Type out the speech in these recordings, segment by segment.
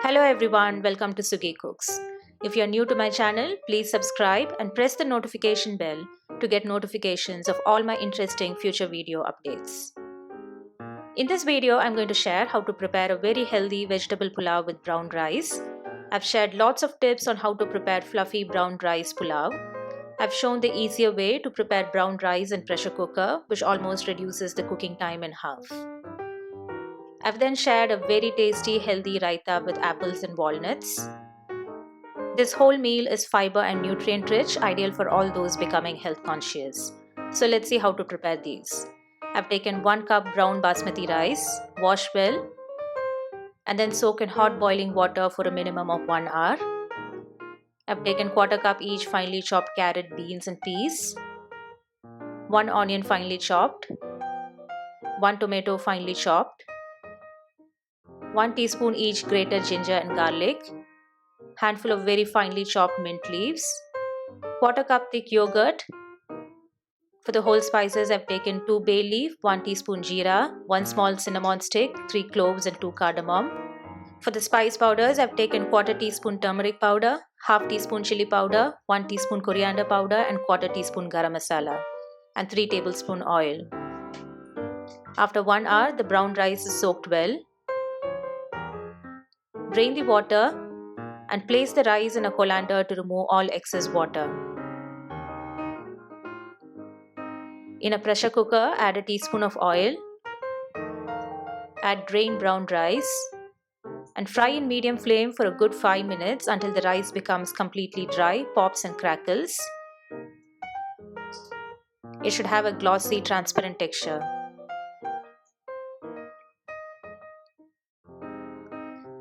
Hello everyone, welcome to Sugi Cooks. If you're new to my channel, please subscribe and press the notification bell to get notifications of all my interesting future video updates. In this video, I'm going to share how to prepare a very healthy vegetable pulao with brown rice. I've shared lots of tips on how to prepare fluffy brown rice pulao. I've shown the easier way to prepare brown rice in pressure cooker, which almost reduces the cooking time in half. I've then shared a very tasty healthy raita with apples and walnuts. This whole meal is fiber and nutrient rich, ideal for all those becoming health conscious. So let's see how to prepare these. I've taken 1 cup brown basmati rice, wash well, and then soak in hot boiling water for a minimum of 1 hour. I've taken 1/4 cup each finely chopped carrot, beans and peas, 1 onion finely chopped, 1 tomato finely chopped, 1 teaspoon each grated ginger and garlic, handful of very finely chopped mint leaves, 1/4 cup thick yogurt. For the whole spices, I've taken 2 bay leaf, 1 teaspoon jeera, 1 small cinnamon stick, 3 cloves and 2 cardamom. For the spice powders, I've taken 1/4 teaspoon turmeric powder, 1/2 teaspoon chili powder, 1 teaspoon coriander powder and 1/4 teaspoon garam masala, and 3 tablespoon oil. After 1 hour, the brown rice is soaked well. Drain the water and place the rice in a colander to remove all excess water. In a pressure cooker, add a teaspoon of oil. Add drained brown rice and fry in medium flame for a good 5 minutes until the rice becomes completely dry, pops and crackles. It should have a glossy, transparent texture.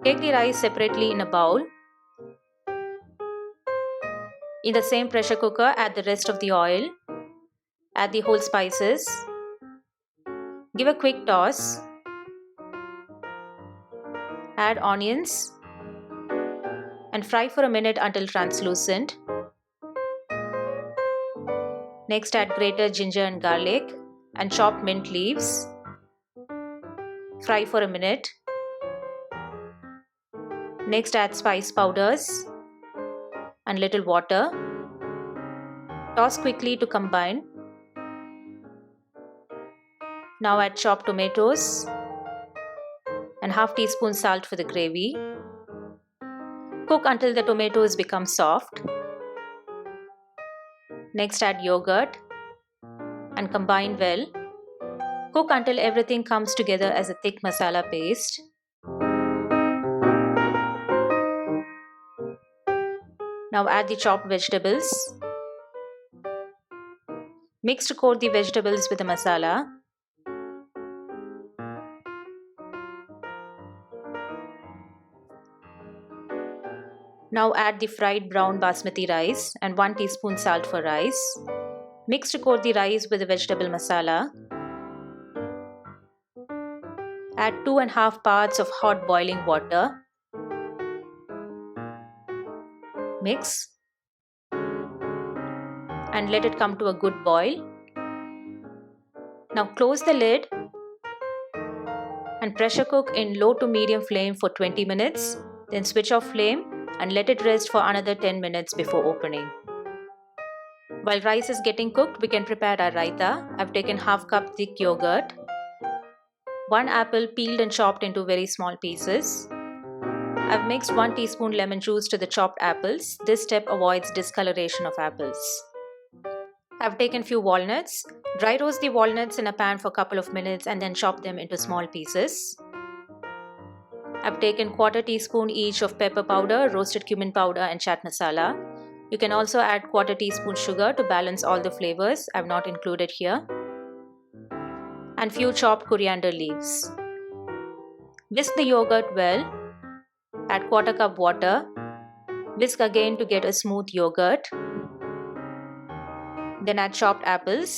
Take the rice separately in a bowl. In the same pressure cooker, add the rest of the oil. Add the whole spices. Give a quick toss. Add onions and fry for a minute until translucent. Next, add grated ginger and garlic and chopped mint leaves. Fry for a minute. Next, add spice powders and little water. Toss quickly to combine. Now add chopped tomatoes and 1/2 teaspoon salt for the gravy. Cook until the tomatoes become soft. Next, add yogurt and combine well. Cook until everything comes together as a thick masala paste. Now add the chopped vegetables. Mix to coat the vegetables with the masala. Now add the fried brown basmati rice and 1 teaspoon salt for rice. Mix to coat the rice with the vegetable masala. Add 2½ parts of hot boiling water. Mix and let it come to a good boil. Now close the lid and pressure cook in low to medium flame for 20 minutes. Then switch off flame and let it rest for another 10 minutes before opening. While rice is getting cooked, we can prepare our raita. I've taken 1/2 cup thick yogurt, 1 apple peeled and chopped into very small pieces. I've mixed 1 teaspoon lemon juice to the chopped apples. This step avoids discoloration of apples. I've taken few walnuts. Dry roast the walnuts in a pan for a couple of minutes and then chop them into small pieces. I've taken 1/4 teaspoon each of pepper powder, roasted cumin powder and chaat masala. You can also add 1/4 teaspoon sugar to balance all the flavors. I've not included here. And few chopped coriander leaves. Whisk the yogurt well. Add 1/4 cup water. Whisk again to get a smooth yogurt. Then add chopped apples.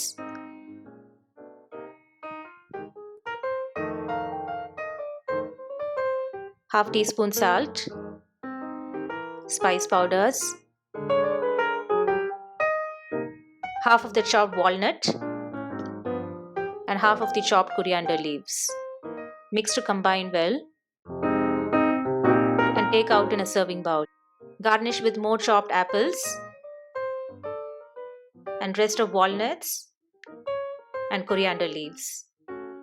Half teaspoon salt, spice powders, half of the chopped walnut and half of the chopped coriander leaves. Mix to combine well Take out in a serving bowl. Garnish with more chopped apples and rest of walnuts and coriander leaves.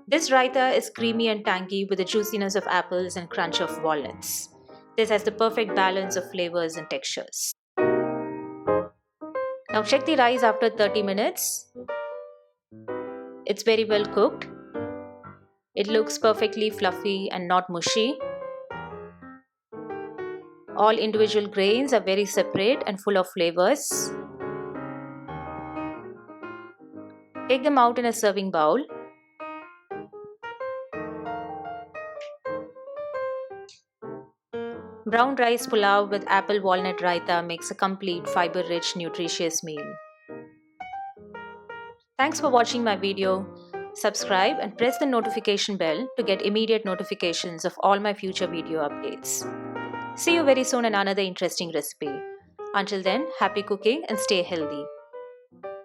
This raita is creamy and tangy with the juiciness of apples and crunch of walnuts. This has the perfect balance of flavors and textures. Now check the rice after 30 minutes. It's very well cooked. It looks perfectly fluffy and not mushy. All individual grains are very separate and full of flavors. Take them out in a serving bowl. Brown rice pulao with apple walnut raita makes a complete fiber-rich, nutritious meal. Thanks for watching my video. Subscribe and press the notification bell to get immediate notifications of all my future video updates. See you very soon in another interesting recipe. Until then, happy cooking and stay healthy.